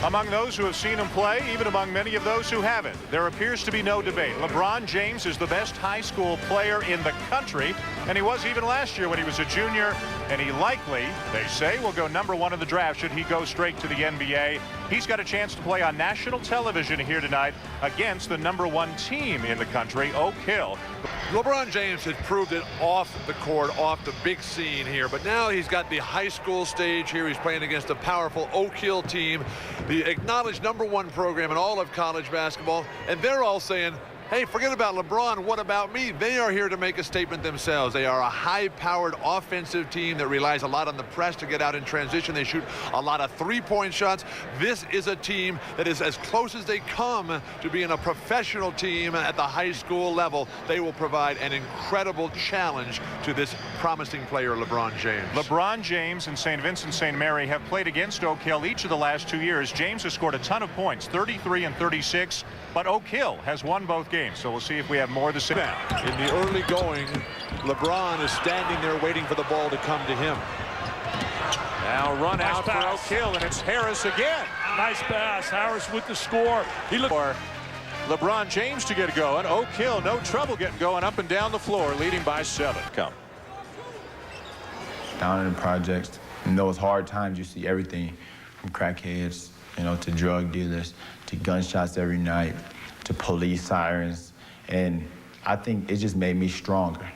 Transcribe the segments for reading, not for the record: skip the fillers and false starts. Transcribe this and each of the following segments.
Among those who have seen him play, even among many of those who haven't, there appears to be no debate. LeBron James is the best high school player in the country, and he was even last year when he was a junior, and he likely, they say, will go #1 in the draft should he go straight to the NBA. He's got a chance to play on national television here tonight against the #1 team in the country, Oak Hill. LeBron James has proved it off the court, off the big scene here, but now he's got the high school stage here. He's playing against a powerful Oak Hill team, the acknowledged #1 program in all of college basketball, and they're all saying, hey, forget about LeBron, what about me? They are here to make a statement themselves. They are a high-powered offensive team that relies a lot on the press to get out in transition. They shoot a lot of three-point shots. This is a team that is as close as they come to being a professional team at the high school level. They will provide an incredible challenge to this promising player, LeBron James. LeBron James and St. Vincent St. Mary have played against Oak Hill each of the last 2 years. James has scored a ton of points, 33 and 36, but Oak Hill has won both games. So we'll see if we have more to say. In the early going, LeBron is standing there waiting for the ball to come to him. Now run nice out pass for Oak Hill, and it's Harris again. Nice pass. Harris with the score. He looked for LeBron James to get going. Oak Hill, no trouble getting going up and down the floor, leading by 7. Come. Down in the projects, in those hard times, you see everything from crackheads, to drug dealers, to gunshots every night, to police sirens, and I think it just made me stronger,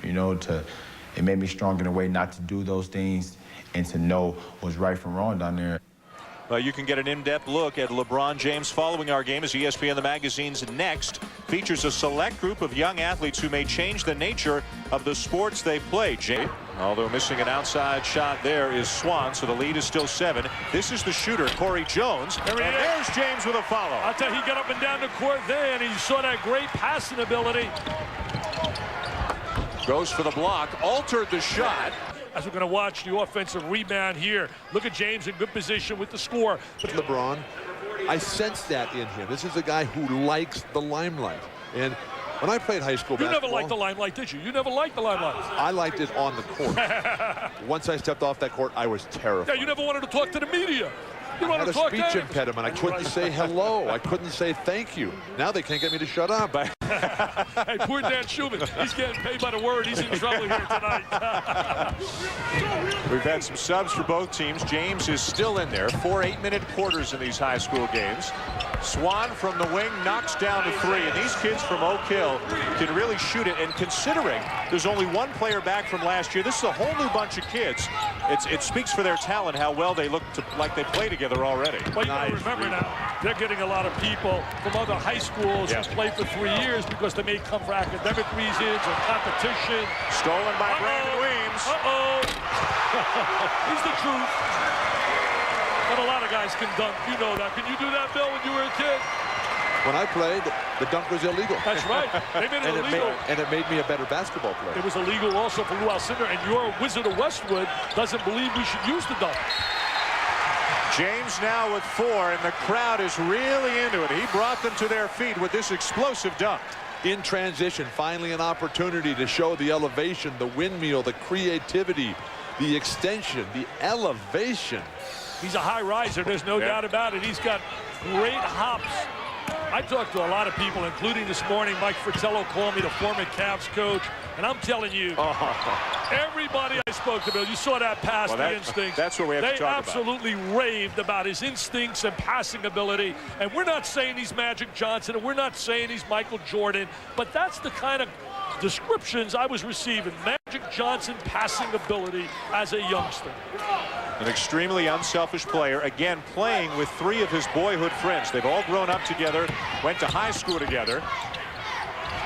it made me stronger in a way not to do those things and to know what's right from wrong down there. You can get an in-depth look at LeBron James following our game as ESPN The Magazine's Next features a select group of young athletes who may change the nature of the sports they play. Although missing an outside shot there is Swan, so the lead is still 7. This is the shooter, Corey Jones. And there's James with a follow. I'll tell you, he got up and down the court there, and he saw that great passing ability. Goes for the block, altered the shot. As we're going to watch the offensive rebound here. Look at James in good position with the score. But LeBron, I sense that in him. This is a guy who likes the limelight. And when I played high school basketball... You never liked the limelight, did you? You never liked the limelight. I liked it on the court. Once I stepped off that court, I was terrified. Yeah, you never wanted to talk to the media. I had a speech impediment. I couldn't say hello. I couldn't say thank you. Now they can't get me to shut up. Hey, poor Dan Schumann. He's getting paid by the word. He's in trouble here tonight. We've had some subs for both teams. James is still in there. 4 8-minute quarters in these high school games. Swan from the wing knocks down to 3. And these kids from Oak Hill can really shoot it. And considering there's only one player back from last year, this is a whole new bunch of kids. It speaks for their talent how well they look like they play together already. Well, you gotta remember now, they're getting a lot of people from other high schools who played for 3 years because they may come for academic reasons or competition. Stolen by Brandon Weems. He's the truth. But a lot of guys can dunk. You know that. Can you do that, Bill, when you were a kid? When I played, the dunk was illegal. That's right. They made it illegal. And it made me a better basketball player. It was illegal also for Lou Alcindor, and your Wizard of Westwood doesn't believe we should use the dunk. James now with 4, and the crowd is really into it. He brought them to their feet with this explosive dunk. In transition, finally an opportunity to show the elevation, the windmill, the creativity, the extension, the elevation. He's a high riser, there's no doubt about it. He's got great hops. I talked to a lot of people, including this morning, Mike Fratello called me, the former Cavs coach, and I'm telling you, everybody I spoke to, Bill, you saw that pass, the instincts. That's what we have to talk about. They absolutely raved about his instincts and passing ability, and we're not saying he's Magic Johnson, and we're not saying he's Michael Jordan, but that's the kind of descriptions I was receiving. Magic Johnson passing ability as a youngster. An extremely unselfish player, again playing with 3 of his boyhood friends. They've all grown up together, went to high school together,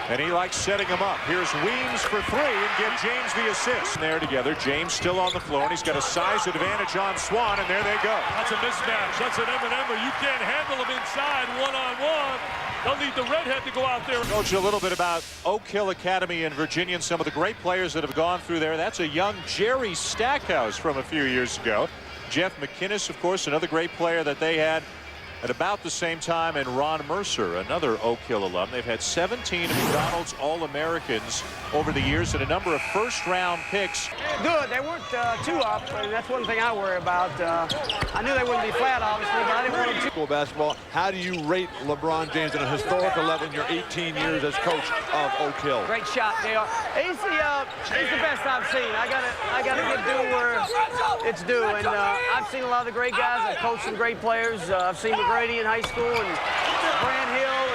and he likes setting them up. Here's Weems for 3 and give James the assist. There together, James still on the floor, and he's got a size advantage on Swan, and there they go. That's a mismatch. That's an M&M-er. You can't handle him inside one-on-one. They'll need the redhead to go out there. Coach, a little bit about Oak Hill Academy in Virginia and some of the great players that have gone through there. That's a young Jerry Stackhouse from a few years ago. Jeff McInnes, of course, another great player that they had at about the same time, and Ron Mercer, another Oak Hill alum. They've had 17 McDonald's All-Americans over the years and a number of first-round picks. Good. They weren't too up, and that's one thing I worry about. I knew they wouldn't be flat, obviously, but I didn't want them too school basketball. How do you rate LeBron James at a historical level in your 18 years as coach of Oak Hill? Great shot, JR. He's the best I've seen. I gotta give due where it's due. And I've seen a lot of the great guys. I've coached some great players. I've seen McGrady in high school and Grant Hill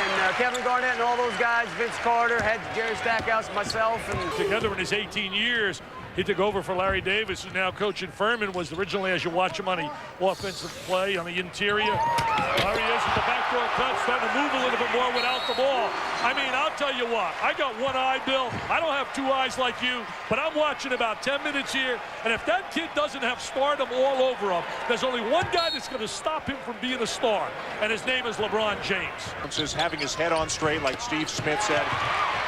and Kevin Garnett and all those guys. Vince Carter, had Jerry Stackhouse, myself. And together in his 18 years, he took over for Larry Davis, who's now coaching Furman, was originally, as you watch him on the offensive play on the interior. There he is with the backdoor cut, starting to move a little bit more without the ball. I mean, I'll tell you what, I got one eye, Bill. I don't have two eyes like you, but I'm watching about 10 minutes here, and if that kid doesn't have stardom all over him, there's only one guy that's going to stop him from being a star, and his name is LeBron James. Is having his head on straight, like Steve Smith said.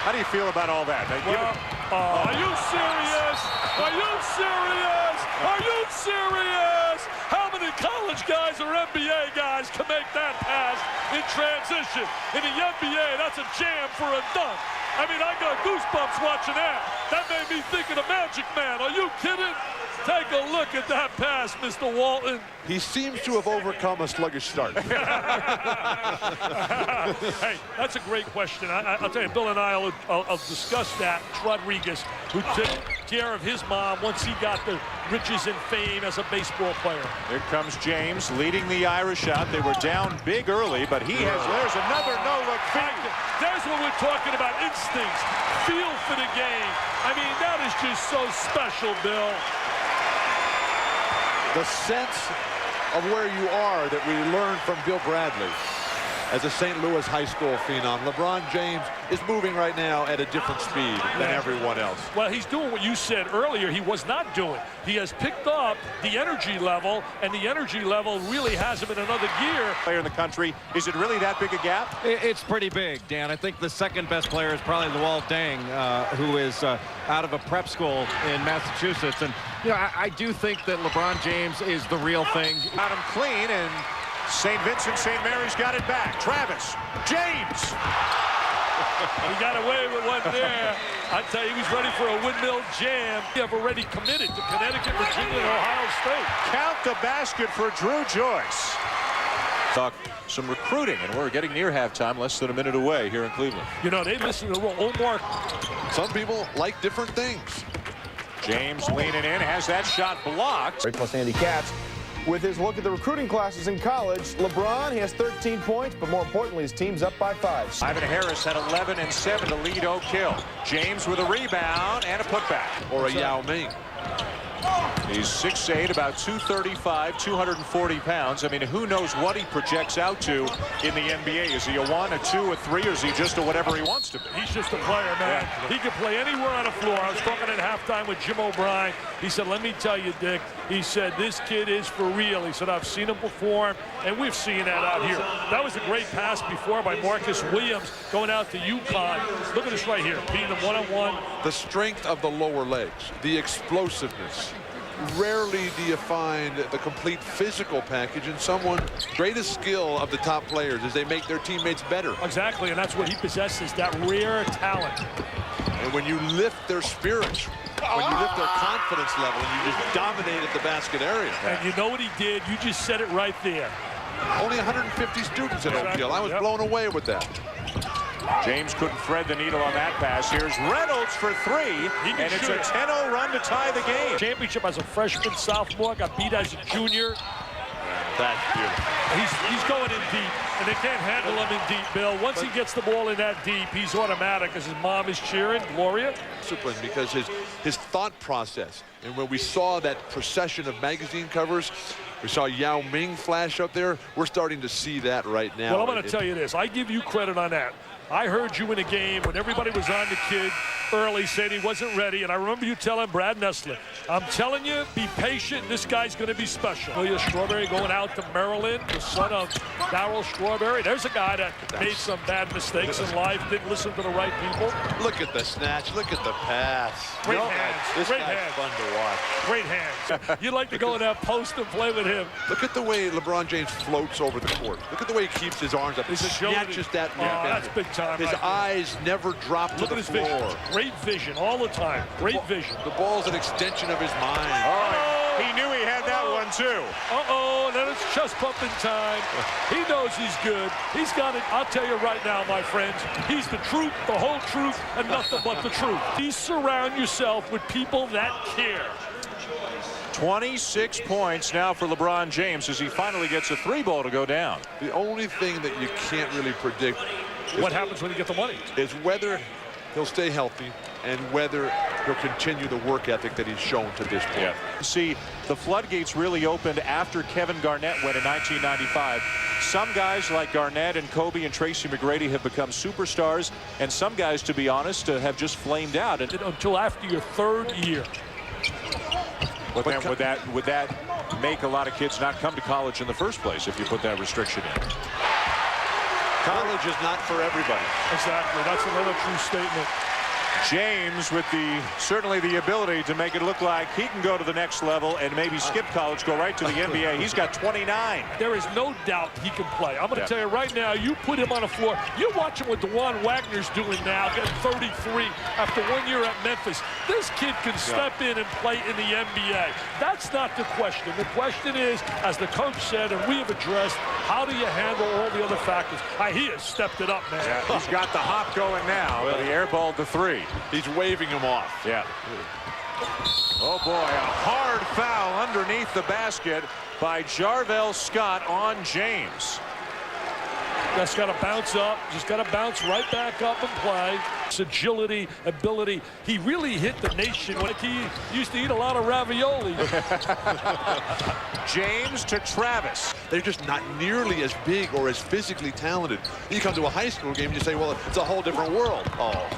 How do you feel about all that? Well, are you serious? Are you serious? Are you serious? How many college guys or NBA guys can make that pass in transition? In the NBA, that's a jam for a dunk. I mean, I got goosebumps watching that. That made me think of the Magic Man. Are you kidding? Take a look at that pass, Mr. Walton. He seems to have overcome a sluggish start. Hey, that's a great question. I'll tell you, Bill and I will discuss that. Rodriguez, who took care of his mom once he got the riches and fame as a baseball player. Here comes James leading the Irish out. They were down big early, but there's another no-look feed. There's what we're talking about, instincts, feel for the game. I mean, that is just so special, Bill. The sense of where you are that we learned from Bill Bradley as a St. Louis high school phenom. LeBron James is moving right now at a different speed than everyone else. Well, he's doing what you said earlier he was not doing. He has picked up the energy level, and the energy level really has him in another gear. Player in the country, is it really that big a gap? It's pretty big, Dan. I think the second best player is probably Luol Deng, who is out of a prep school in Massachusetts. And, you know, I do think that LeBron James is the real thing. Got him clean, and St. Vincent St. Mary's got it back. Travis James. He got away with one there. I tell you, he was ready for a windmill jam. He have already committed to Connecticut, Virginia, and Ohio State. Count the basket for Drew Joyce. Talk some recruiting, and we're getting near halftime, less than a minute away here in Cleveland. You know, they listen to Omar. Some people like different things. James leaning in, has that shot blocked. Right plus Andy Katz. With his look at the recruiting classes in college, LeBron, he has 13 points, but more importantly, his team's up by 5. Ivan Harris had 11 and 7 to lead Oak Hill. James with a rebound and a putback. Or a Yao Ming. He's 6'8", about 235, 240 pounds. I mean, who knows what he projects out to in the NBA? Is he a 1, a 2, a 3, or is he just a whatever he wants to be? He's just a player, man. Yeah. He can play anywhere on the floor. I was talking at halftime with Jim O'Brien. He said, let me tell you, Dick, he said, this kid is for real. He said, I've seen him perform, and we've seen that out here. That was a great pass before by Marcus Williams going out to UConn. Look at this right here, beating him one-on-one. The strength of the lower legs, the explosiveness. Rarely do you find the complete physical package in someone. Greatest skill of the top players is they make their teammates better. Exactly, and that's what he possesses, that rare talent. And when you lift their spirits, when you lift their confidence level, and you just dominated the basket area. And you know what he did? You just said it right there. Only 150 students at Oak Hill. I was blown away with that. James couldn't thread the needle on that pass. Here's Reynolds for 3, and it's a 10-0 run to tie the game. Championship as a freshman, sophomore, got beat as a junior. That's beautiful. He's going in deep, and they can't handle him in deep, Bill. Once he gets the ball in that deep, he's automatic as his mom is cheering. Gloria. Discipline, because his thought process, and when we saw that procession of magazine covers, we saw Yao Ming flash up there. We're starting to see that right now. Well, I'm going to tell you this. I give you credit on that. I heard you in a game when everybody was on the kid early, saying he wasn't ready, and I remember you telling Brad Nessler, I'm telling you, be patient, this guy's going to be special. William Strawberry going out to Maryland, the son of Darryl Strawberry. There's a guy that made some bad mistakes in life, didn't listen to the right people. Look at the snatch, look at the pass. Great hands, this great guy's hands. fun to watch. Great hands. You'd like to go in that post and play with him. Look at the way LeBron James floats over the court. Look at the way he keeps his arms up. He snatches that rebound. That's big time. His eyes never drop to the floor. Look at his vision. Great vision all the time. Great vision. The ball's an extension of his mind. Oh, he knew he had that one 2. Uh-oh, then it's chest pumping time. He knows he's good. He's got it. I'll tell you right now, my friends, he's the truth, the whole truth, and nothing but the truth. You surround yourself with people that care. 26 points now for LeBron James as he finally gets a 3-ball to go down. The only thing that you can't really predict what happens when you get the money is whether he'll stay healthy and whether he'll continue the work ethic that he's shown to this point. Yeah. See, the floodgates really opened after Kevin Garnett went in 1995. Some guys like Garnett and Kobe and Tracy McGrady have become superstars, and some guys, to be honest, have just flamed out. Until after your 3rd year. But then would that make a lot of kids not come to college in the first place if you put that restriction in? College is not for everybody. Exactly. That's another true statement. James with certainly the ability to make it look like he can go to the next level and maybe skip college, go right to the NBA. He's got 29. There is no doubt he can play. I'm going to tell you right now, you put him on the floor. You watch him what DeJuan Wagner's doing now, getting 33 after 1 year at Memphis. This kid can step in and play in the NBA. That's not the question. The question is, as the coach said, and we have addressed, how do you handle all the other factors? He has stepped it up, man. Yeah, he's got the hop going now. The air ball to 3. He's waving him off. Yeah. Oh, boy, a hard foul underneath the basket by Jarvell Scott on James. Just got to bounce up. Just got to bounce right back up and play. His agility, ability. He really hit the nation when he used to eat a lot of ravioli. James to Travis. They're just not nearly as big or as physically talented. You come to a high school game and you say, well, it's a whole different world. Oh.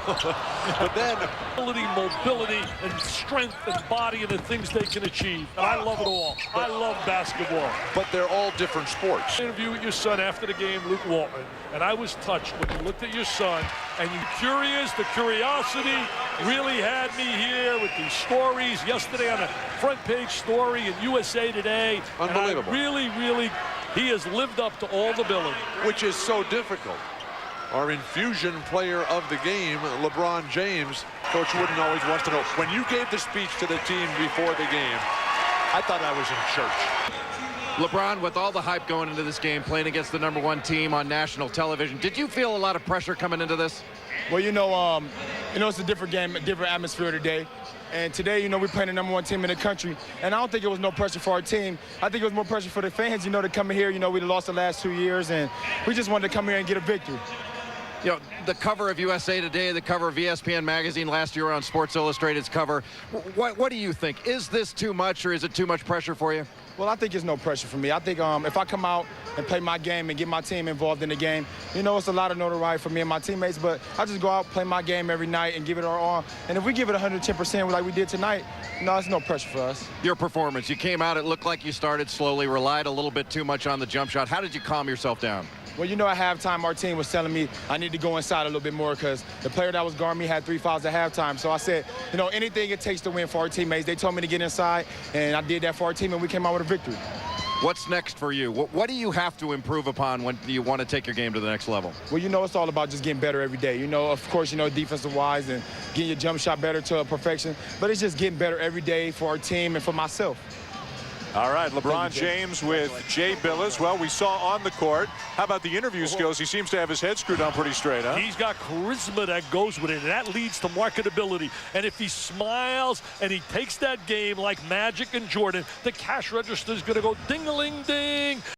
But then ability, mobility, and strength and body and the things they can achieve. And I love it all. I love basketball. But they're all different sports. Interview with your son after the game, Luke Waltman, and I was touched when you looked at your son and you're curious. The curiosity really had me here with these stories yesterday on a front page story in USA Today. Unbelievable. Really, he has lived up to all the billing. Which is so difficult. Our infusion player of the game, LeBron James. Coach Wooden always wants to know, when you gave the speech to the team before the game, I thought I was in church. LeBron, with all the hype going into this game, playing against the #1 team on national television, did you feel a lot of pressure coming into this? Well, it's a different game, a different atmosphere today. And today, we're playing the #1 team in the country. And I don't think it was no pressure for our team. I think it was more pressure for the fans, to come in here. We lost the last 2 years, and we just wanted to come here and get a victory. The cover of USA Today, the cover of ESPN magazine last year on Sports Illustrated's cover. What do you think? Is this too much, or is it too much pressure for you? Well, I think it's no pressure for me. I think if I come out and play my game and get my team involved in the game, it's a lot of notoriety for me and my teammates, but I just go out, play my game every night, and give it our all. And if we give it 110% like we did tonight, it's no pressure for us. Your performance, you came out, it looked like you started slowly, relied a little bit too much on the jump shot. How did you calm yourself down? Well, at halftime, our team was telling me I need to go inside a little bit more because the player that was guarding me had 3 fouls at halftime. So I said, anything it takes to win for our teammates. They told me to get inside, and I did that for our team, and we came out with a victory. What's next for you? What do you have to improve upon when you want to take your game to the next level? Well, it's all about just getting better every day. Of course, defensive-wise and getting your jump shot better to perfection. But it's just getting better every day for our team and for myself. All right, LeBron James with Jay Billis. Well, we saw on the court. How about the interview skills? He seems to have his head screwed on pretty straight, huh? He's got charisma that goes with it, and that leads to marketability. And if he smiles and he takes that game like Magic and Jordan, the cash register is going to go ding-a-ling-ding.